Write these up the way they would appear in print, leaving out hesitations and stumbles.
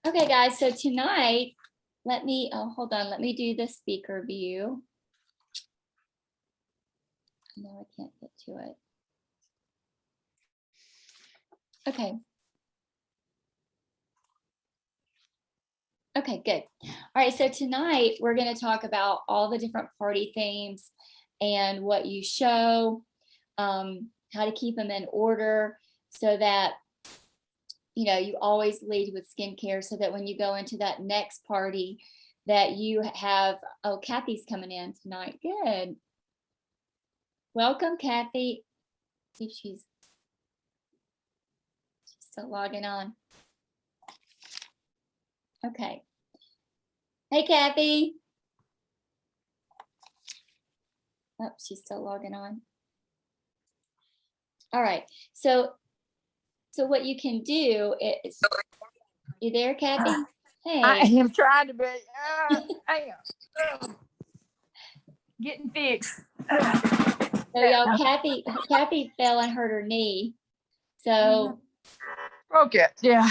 Okay, guys, so tonight, hold on, let me do the speaker view. No, I can't get to it. Okay. Okay, good. All right, so tonight we're going to talk about all the different party themes and what you show, how to keep them in order so that you always lead with skincare so that when you go into that next party that you have, oh, Kathy's coming in tonight. Good. Welcome, Kathy. See if she's still logging on. Okay. Hey, Kathy. Oh, she's still logging on. All right. So what you can do is, you there, Kathy? Hey. I am trying to be. I am getting fixed. So y'all, Kathy fell and hurt her knee. So broke it. Yeah.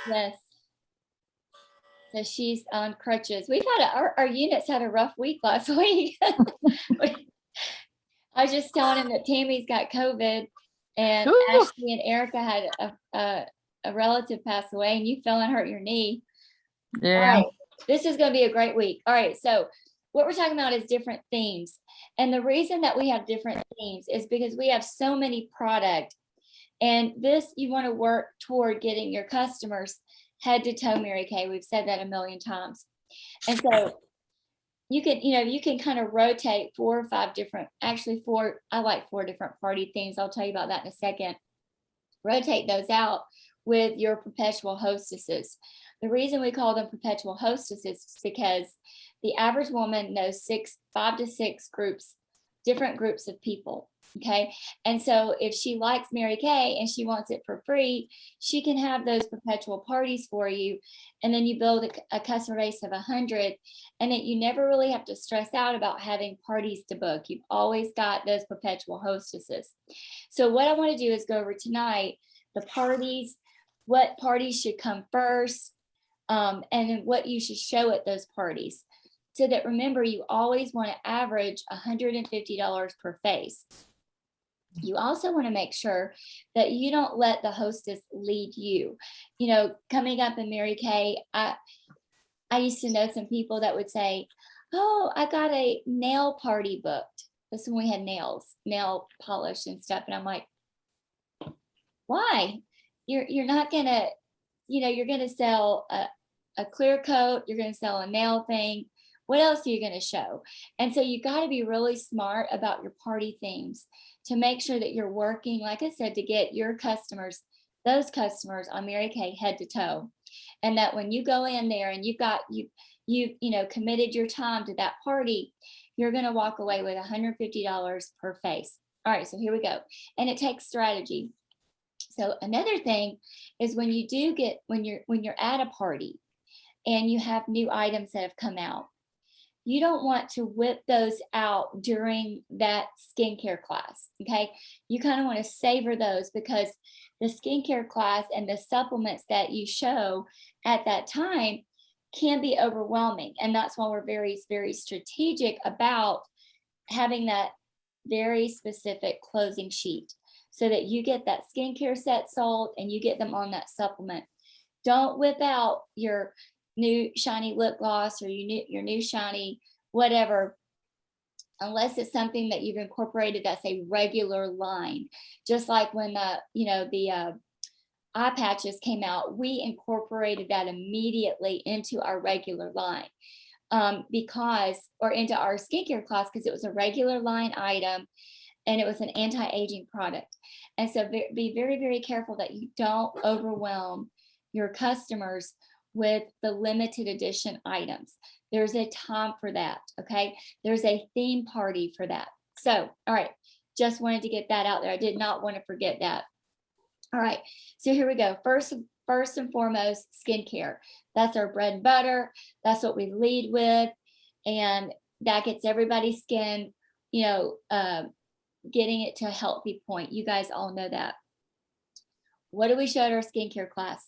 Yes. So she's on crutches. We've had our units had a rough week last week. I was just telling him that Tammy's got COVID, and Ashley and Erica had a relative pass away, and you fell and hurt your knee. Yeah. All right. This is going to be a great week. All right. So what we're talking about is different themes. And the reason that we have different themes is because we have so many product. And this, you want to work toward getting your customers head to toe Mary Kay. We've said that a million times. And so you can kind of rotate 4 or 5 different, actually 4, I like 4 different party themes. I'll tell you about that in a second. Rotate those out with your perpetual hostesses. The reason we call them perpetual hostesses is because the average woman knows 5 to 6 different groups of people. Okay. And so if she likes Mary Kay and she wants it for free, she can have those perpetual parties for you. And then you build a customer base of 100, and then you never really have to stress out about having parties to book. You've always got those perpetual hostesses. So what I want to do is go over tonight, the parties, what parties should come first, and then what you should show at those parties. So that, remember, you always want to average $150 per face. You also want to make sure that you don't let the hostess lead you. Coming up in Mary Kay, I used to know some people that would say, oh, I got a nail party booked. This is when we had nail polish and stuff. And I'm like, why? You're not going to, you're going to sell a clear coat. You're going to sell a nail thing. What else are you going to show? And so you got to be really smart about your party themes to make sure that you're working, like I said, to get your customers, those customers on Mary Kay head to toe. And that when you go in there and you've committed your time to that party, you're going to walk away with $150 per face. All right, so here we go. And it takes strategy. So another thing is when you're at a party and you have new items that have come out, you don't want to whip those out during that skincare class, okay? You kind of want to savor those because the skincare class and the supplements that you show at that time can be overwhelming. And that's why we're very, very strategic about having that very specific closing sheet so that you get that skincare set sold and you get them on that supplement. Don't whip out your new shiny lip gloss or your new shiny whatever, unless it's something that you've incorporated that's a regular line. Just like when the eye patches came out, we incorporated that immediately into our regular line or into our skincare class because it was a regular line item and it was an anti-aging product. And so be very, very careful that you don't overwhelm your customers with the limited edition items. There's a time for that, okay? There's a theme party for that. So, all right, just wanted to get that out there. I did not want to forget that. All right, so here we go. First and foremost, skincare. That's our bread and butter. That's what we lead with. And that gets everybody's skin, getting it to a healthy point. You guys all know that. What do we show at our skincare class?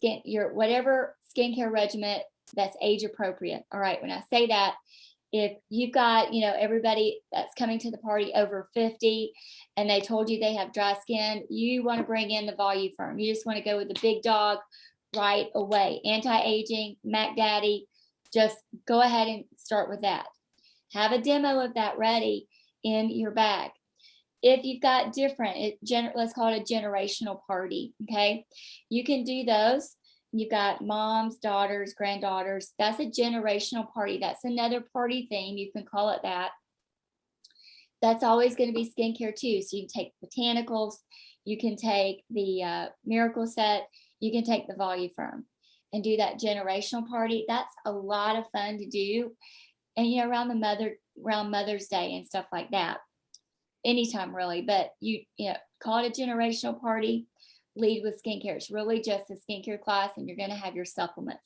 your whatever skincare regimen that's age appropriate. All right. When I say that, if you've got, everybody that's coming to the party over 50 and they told you they have dry skin, you want to bring in the Voluform. You just want to go with the big dog right away. Anti-aging, Mac Daddy, just go ahead and start with that. Have a demo of that ready in your bag. If you've got different, let's call it a generational party, okay? You can do those. You've got moms, daughters, granddaughters. That's a generational party. That's another party thing. You can call it that. That's always going to be skincare too. So you can take botanicals, you can take the Miracle Set, you can take the Voluform and do that generational party. That's a lot of fun to do. And, around Mother's Day and stuff like that. Anytime really, but you call it a generational party. Lead with skincare. It's really just a skincare class, and you're going to have your supplements.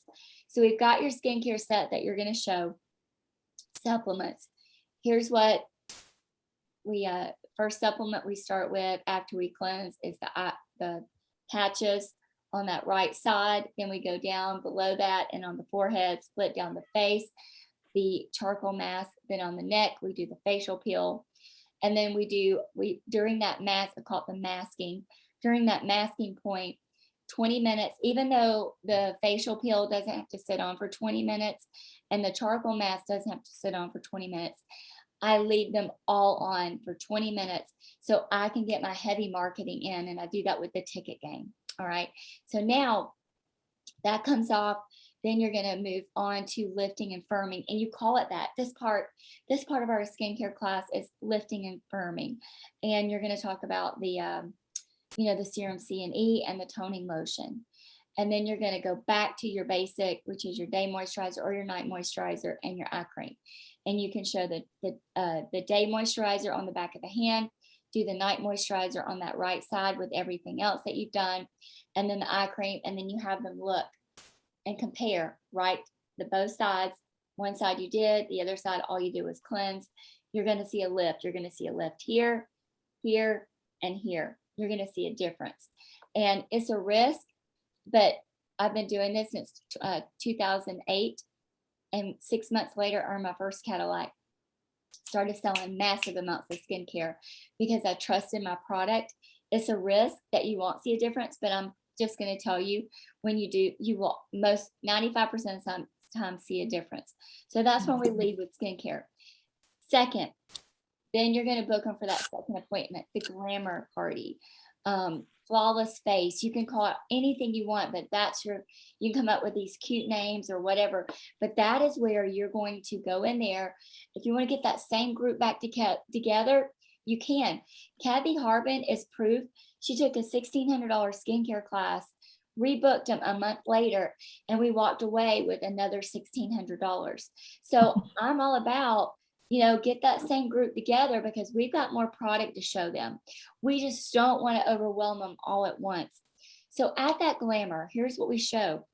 So we've got your skincare set that you're going to show. Supplements. Here's what we first supplement we start with after we cleanse is the patches on that right side. Then we go down below that and on the forehead, split down the face, the charcoal mask. Then on the neck, we do the facial peel. And then during that mask, I call it the masking. During that masking point, 20 minutes, even though the facial peel doesn't have to sit on for 20 minutes and the charcoal mask doesn't have to sit on for 20 minutes, I leave them all on for 20 minutes so I can get my heavy marketing in, and I do that with the ticket game. All right. So now that comes off. Then you're going to move on to lifting and firming, and you call it that. This part of our skincare class is lifting and firming, and you're going to talk about the the serum C and E and the toning lotion, and then you're going to go back to your basic, which is your day moisturizer or your night moisturizer and your eye cream, and you can show the day moisturizer on the back of the hand, do the night moisturizer on that right side with everything else that you've done, and then the eye cream, and then you have them look and compare, right? Both sides. One side you did, the other side, all you do is cleanse. You're going to see a lift. You're going to see a lift here, here, and here. You're going to see a difference. And it's a risk, but I've been doing this since 2008. And 6 months later, I earned my first Candlelight. Started selling massive amounts of skincare because I trusted my product. It's a risk that you won't see a difference, but I'm just going to tell you, when you do, you will 95% of the time see a difference. So that's when we lead with skincare. Second, then you're going to book them for that second appointment, the glamour party, flawless face. You can call it anything you want, but you can come up with these cute names or whatever, but that is where you're going to go in there. If you want to get that same group back together, you can. Kathy Harbin is proof. She took a $1,600 skincare class, rebooked them a month later, and we walked away with another $1,600. So I'm all about, get that same group together because we've got more product to show them. We just don't want to overwhelm them all at once. So at that glamour, here's what we show.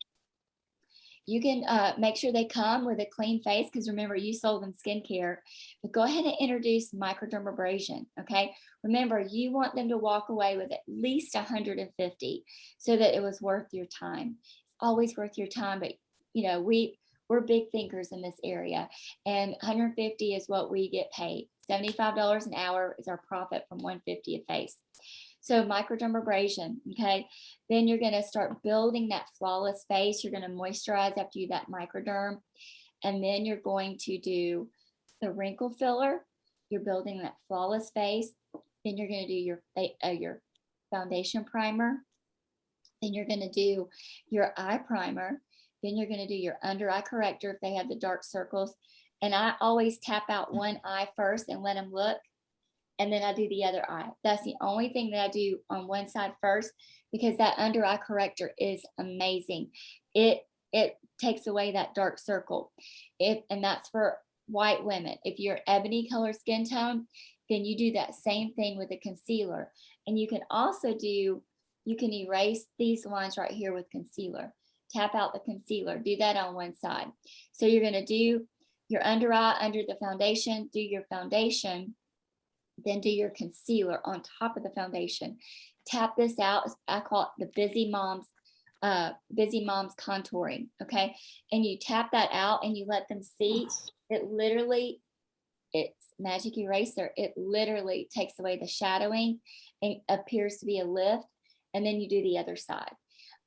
You can make sure they come with a clean face because remember, you sold them skincare, but go ahead and introduce microdermabrasion, okay? Remember, you want them to walk away with at least 150 so that it was worth your time. It's always worth your time, but we're big thinkers in this area, and 150 is what we get paid. $75 an hour is our profit from 150 a face. So microdermabrasion, okay? Then you're going to start building that flawless face. You're going to moisturize after you do that microderm. And then you're going to do the wrinkle filler. You're building that flawless face. Then you're going to do your foundation primer. Then you're going to do your eye primer. Then you're going to do your under eye corrector if they have the dark circles. And I always tap out one eye first and let them look. And then I do the other eye. That's the only thing that I do on one side first, because that under eye corrector is amazing. It takes away that dark circle. And that's for white women. If you're ebony color skin tone, then you do that same thing with a concealer. And you can also erase these lines right here with concealer. Tap out the concealer. Do that on one side. So you're going to do your under eye under the foundation, do your foundation, then do your concealer on top of the foundation. Tap this out. I call it the busy mom's Busy Moms Contouring, okay? And you tap that out and you let them see. It literally, it's magic eraser. It literally takes away the shadowing and appears to be a lift. And then you do the other side.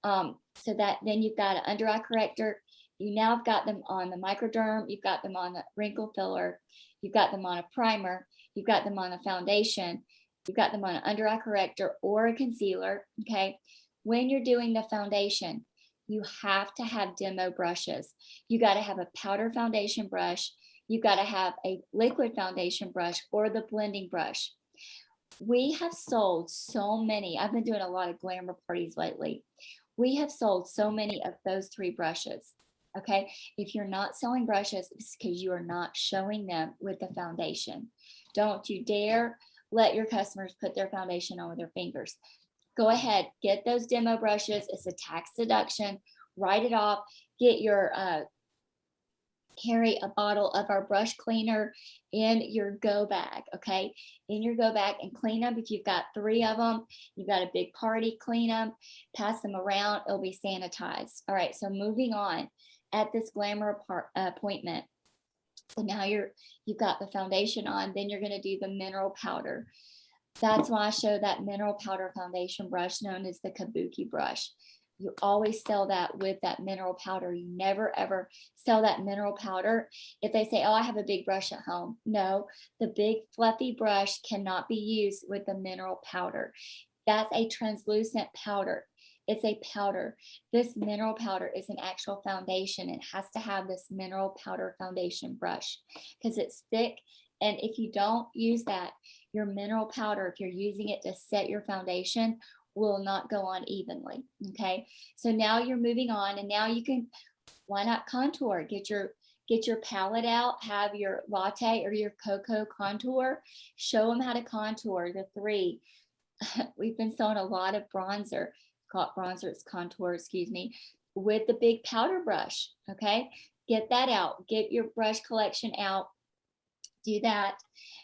So that then you've got an under eye corrector. You now have got them on the microderm. You've got them on the wrinkle filler. You've got them on a primer. You've got them on a foundation. You've got them on an under eye corrector or a concealer. Okay. When you're doing the foundation, you have to have demo brushes. You got to have a powder foundation brush. You got to have a liquid foundation brush or the blending brush. We have sold so many. I've been doing a lot of glamour parties lately. We have sold so many of those 3 brushes. Okay. If you're not selling brushes, it's because you are not showing them with the foundation. Don't you dare let your customers put their foundation on with their fingers. Go ahead, get those demo brushes. It's a tax deduction. Write it off. Get your carry a bottle of our brush cleaner in your go bag, okay? In your go bag, and clean them. If you've got 3 of them, you've got a big party, clean them, pass them around, it'll be sanitized. All right, so moving on at this glamour appointment. So now you've got the foundation on, then you're gonna do the mineral powder. That's why I show that mineral powder foundation brush known as the kabuki brush. You always sell that with that mineral powder. You never ever sell that mineral powder if they say, oh, I have a big brush at home. No, the big fluffy brush cannot be used with the mineral powder. That's a translucent powder. It's a powder. This mineral powder is an actual foundation. It has to have this mineral powder foundation brush because it's thick. And if you don't use that, your mineral powder, if you're using it to set your foundation, will not go on evenly. Okay. So now you're moving on, and now you can, why not contour? Get your palette out, have your latte or your cocoa contour, show them how to contour the 3. We've been selling a lot of bronzer, it's contour, excuse me, with the big powder brush. Okay. Get that out, get your brush collection out, do that.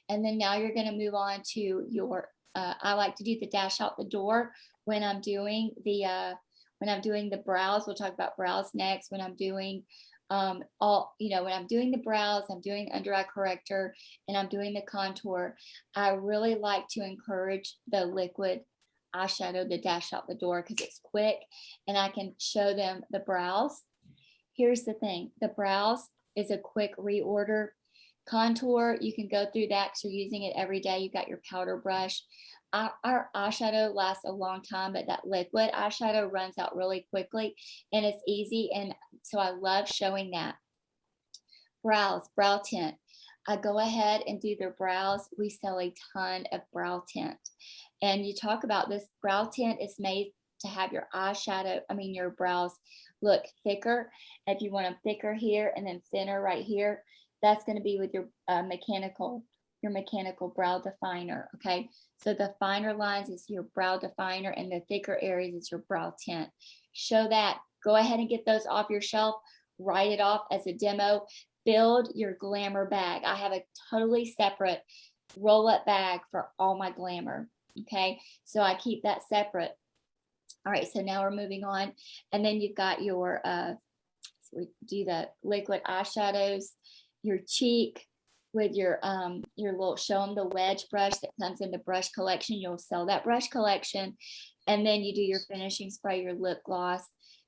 And then now you're going to move on to your, I like to do the dash out the door when I'm doing the brows. We'll talk about brows next. When I'm doing when I'm doing the brows, I'm doing under eye corrector, and I'm doing the contour. I really like to encourage the liquid eyeshadow, the dash out the door, because it's quick and I can show them the brows. Here's the thing, the brows is a quick reorder. Contour, you can go through that because you're using it every day. You got your powder brush. Our eyeshadow lasts a long time, but that liquid eyeshadow runs out really quickly and it's easy. And so I love showing that. Brows, brow tint. I go ahead and do their brows. We sell a ton of brow tint. And you talk about this brow tint is made to have your your brows look thicker. If you want them thicker here and then thinner right here, that's going to be with your mechanical brow definer. Okay. So the finer lines is your brow definer and the thicker areas is your brow tint. Show that. Go ahead and get those off your shelf. Write it off as a demo. Build your glamour bag. I have a totally separate roll-up bag for all my glamour. Okay. So I keep that separate. All right. So now we're moving on. And then you've got your, so we do the liquid eyeshadows, your cheek with your little, show them the wedge brush that comes in the brush collection. You'll sell that brush collection. And then you do your finishing spray, your lip gloss,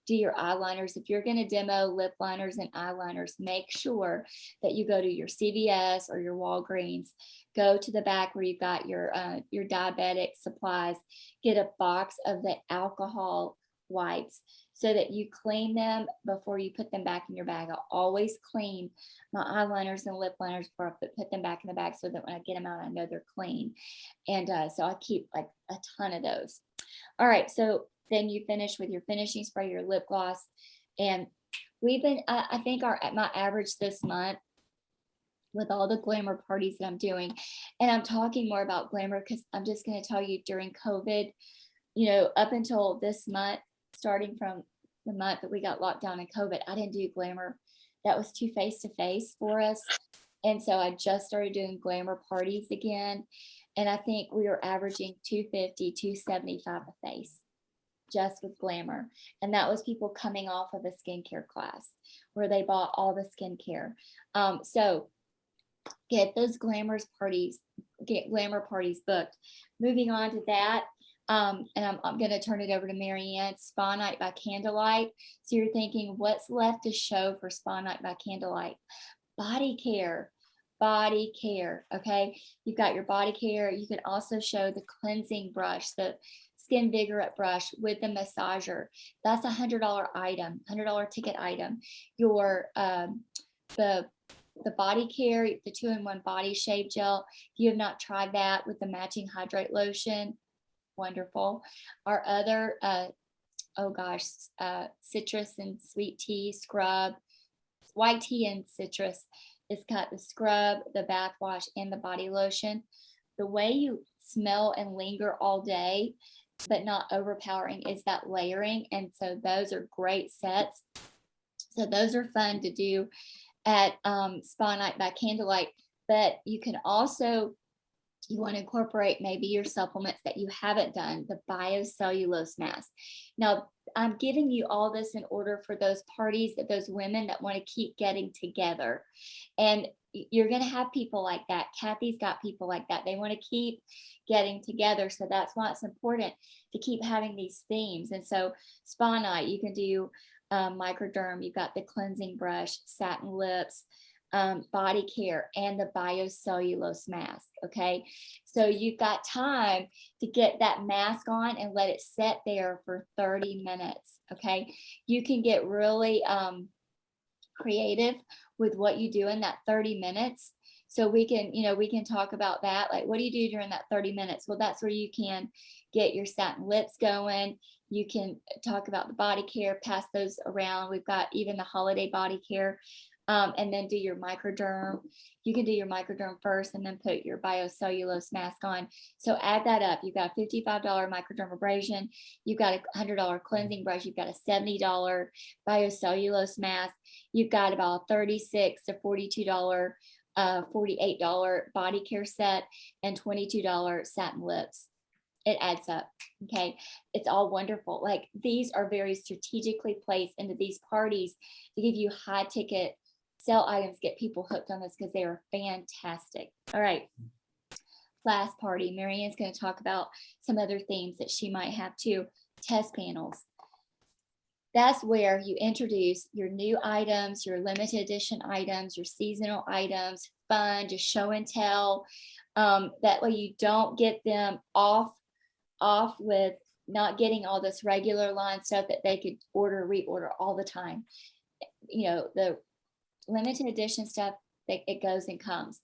do your eyeliners. If you're going to demo lip liners and eyeliners, make sure that you go to your CVS or your Walgreens, go to the back where you've got your diabetic supplies, get a box of the alcohol wipes so that you clean them before you put them back in your bag. I always clean my eyeliners and lip liners before I put them back in the bag so that when I get them out, I know they're clean. And so I keep like a ton of those. All right, so then you finish with your finishing spray, your lip gloss. And we've been, I think my average this month with all the glamour parties that I'm doing, and I'm talking more about glamour because I'm just going to tell you during COVID, up until this month, starting from the month that we got locked down in COVID, I didn't do glamour. That was too face-to-face for us. And so I just started doing glamour parties again. And I think we were averaging $250, $275 a face. just with glamour. And that was people coming off of a skincare class where they bought all the skincare. So get those glamour parties booked. Moving on to that. And I'm going to turn it over to Marianne. Spa Night by Candlelight. So you're thinking, what's left to show for Spa Night by Candlelight? Body care. Okay, you've got your body care. You can also show the cleansing brush, the Skin Vigorate brush with the massager. That's $100 item, $100 ticket item. Your the body care, the 2-in-1 body shave gel. If you have not tried that with the matching hydrate lotion, wonderful. Our other citrus and sweet tea scrub, white tea and citrus. It's got the scrub, the bath wash, and the body lotion. The way you smell and linger all day, but not overpowering, is that layering. And so those are great sets. So those are fun to do at Spa Night by Candlelight. But you can also, you want to incorporate maybe your supplements that you haven't done, the biocellulose mask. Now, I'm giving you all this in order for those parties, that those women that want to keep getting together. And you're going to have people like that. Kathy's got people like that. They want to keep getting together. So that's why it's important to keep having these themes. And so Spa Night, you can do microderm. You've got the cleansing brush, satin lips, body care, and the biocellulose mask. Okay, so you've got time to get that mask on and let it sit there for 30 minutes. Okay, you can get really creative with what you do in that 30 minutes. So we can talk about that. Like, what do you do during that 30 minutes? Well, that's where you can get your satin lips going. You can talk about the body care, pass those around. We've got even the holiday body care. And then do your microderm. You can do your microderm first and then put your biocellulose mask on. So add that up. You've got a $55 microdermabrasion. You've got a $100 cleansing brush. You've got a $70 biocellulose mask. You've got about $36 to $42, $48 body care set, and $22 satin lips. It adds up. Okay, it's all wonderful. Like, these are very strategically placed into these parties to give you high ticket sell items, get people hooked on this because they are fantastic. All right, last party. Marianne's going to talk about some other themes that she might have too. Test panels. That's where you introduce your new items, your limited edition items, your seasonal items, fun, just show and tell. That way you don't get them off with not getting all this regular line stuff that they could reorder all the time. The limited edition stuff, it goes and comes.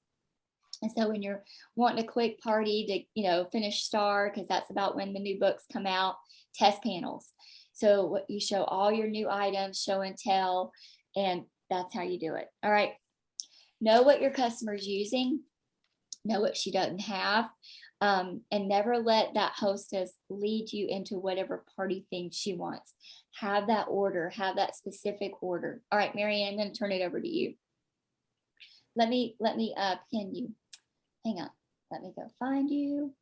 And so when you're wanting a quick party to, finish Star, because that's about when the new books come out, test panels. So what you show all your new items, show and tell, and that's how you do it. All right. Know what your customer's using, know what she doesn't have, and never let that hostess lead you into whatever party thing she wants. Have that order, have that specific order. All right, Marianne, I'm going to turn it over to you. Let me pin you. Hang on. Let me go find you.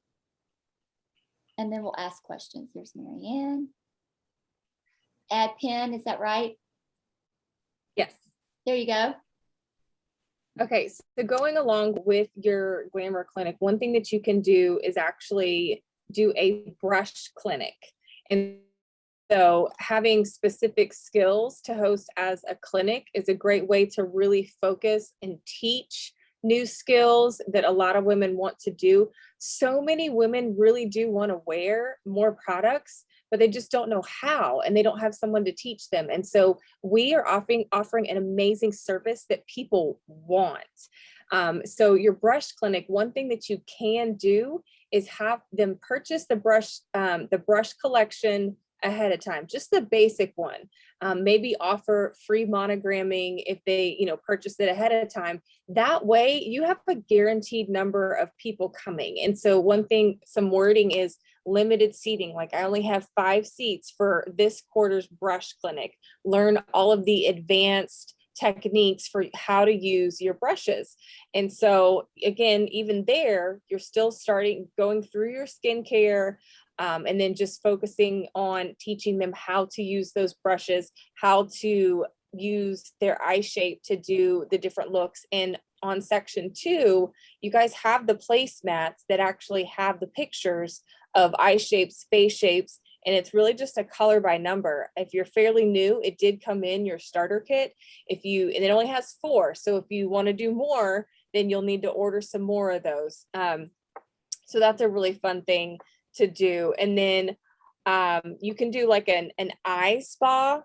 And then we'll ask questions. There's Marianne. Add pin, is that right? Yes. There you go. Okay, so going along with your glamour clinic, one thing that you can do is actually do a brush clinic. And so having specific skills to host as a clinic is a great way to really focus and teach new skills that a lot of women want to do. So many women really do want to wear more products, but they just don't know how, and they don't have someone to teach them. And so we are offering an amazing service that people want. So your brush clinic, one thing that you can do is have them purchase the brush collection ahead of time, just the basic one. Maybe offer free monogramming if they, purchase it ahead of time. That way you have a guaranteed number of people coming. And so one thing, some wording is limited seating. Like, I only have 5 seats for this quarter's brush clinic. Learn all of the advanced techniques for how to use your brushes. And so again, even there, you're still going through your skincare, And then just focusing on teaching them how to use those brushes, how to use their eye shape to do the different looks. And on section 2, you guys have the placemats that actually have the pictures of eye shapes, face shapes, and it's really just a color by number. If you're fairly new, it did come in your starter kit. And it only has 4. So if you want to do more, then you'll need to order some more of those. So that's a really fun thing to do. And then you can do like an eye spa.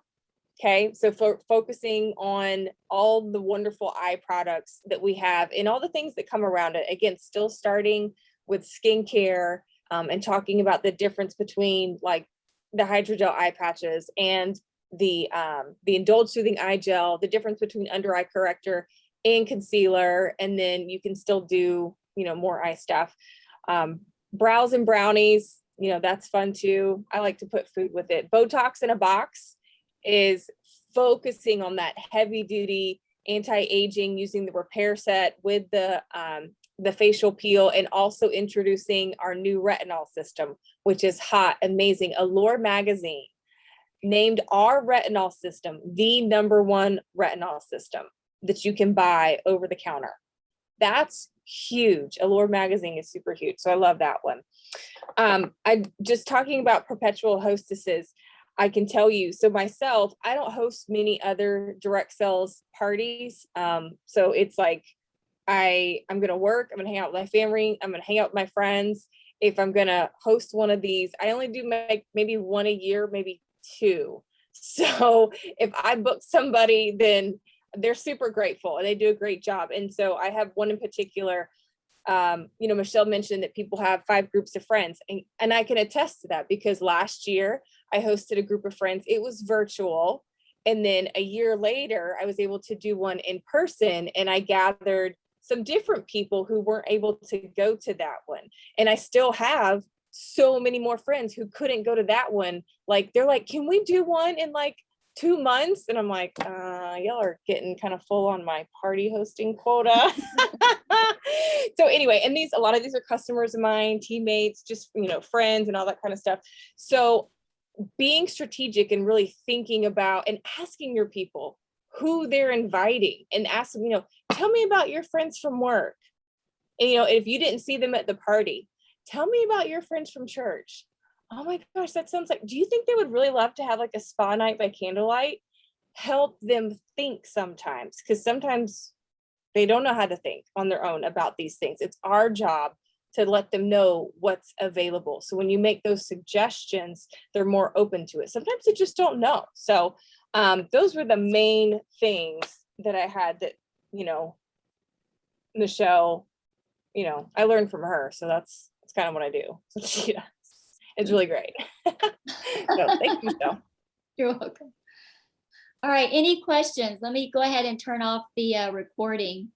Okay, so for focusing on all the wonderful eye products that we have and all the things that come around it. Again, still starting with skincare and talking about the difference between like the hydrogel eye patches and the Indulge Soothing Eye Gel, the difference between under eye corrector and concealer, and then you can still do, more eye stuff. Brows and brownies, that's fun too. I like to put food with it. Botox in a box is focusing on that heavy duty anti-aging using the repair set with the facial peel, and also introducing our new retinol system, which is hot, amazing. Allure magazine named our retinol system the #1 retinol system that you can buy over the counter. That's huge. Allure magazine is super huge. So I love that one. I just talking about perpetual hostesses. I can tell you, so myself, I don't host many other direct sales parties. So it's like, I'm going to work, I'm going to hang out with my family, I'm going to hang out with my friends. If I'm going to host one of these, I only do maybe one a year, maybe 2. So if I book somebody, then they're super grateful and they do a great job. And so I have one in particular. Michelle mentioned that people have 5 groups of friends, and I can attest to that because last year I hosted a group of friends. It was virtual. And then a year later, I was able to do one in person, and I gathered some different people who weren't able to go to that one. And I still have so many more friends who couldn't go to that one. Like, they're like, can we do one in like 2 months? And I'm like, y'all are getting kind of full on my party hosting quota. So anyway, and a lot of these are customers of mine, teammates, just, friends and all that kind of stuff. So being strategic and really thinking about and asking your people who they're inviting, and ask them, tell me about your friends from work. And, if you didn't see them at the party, tell me about your friends from church. Oh my gosh, that sounds like, do you think they would really love to have like a spa night by candlelight? Help them think sometimes, because sometimes they don't know how to think on their own about these things. It's our job to let them know what's available. So when you make those suggestions, they're more open to it. Sometimes they just don't know. So those were the main things that I had that, Michelle, I learned from her. So that's kind of what I do. So yeah, it's really great. So thank you, Michelle. You're welcome. All right, any questions? Let me go ahead and turn off the recording.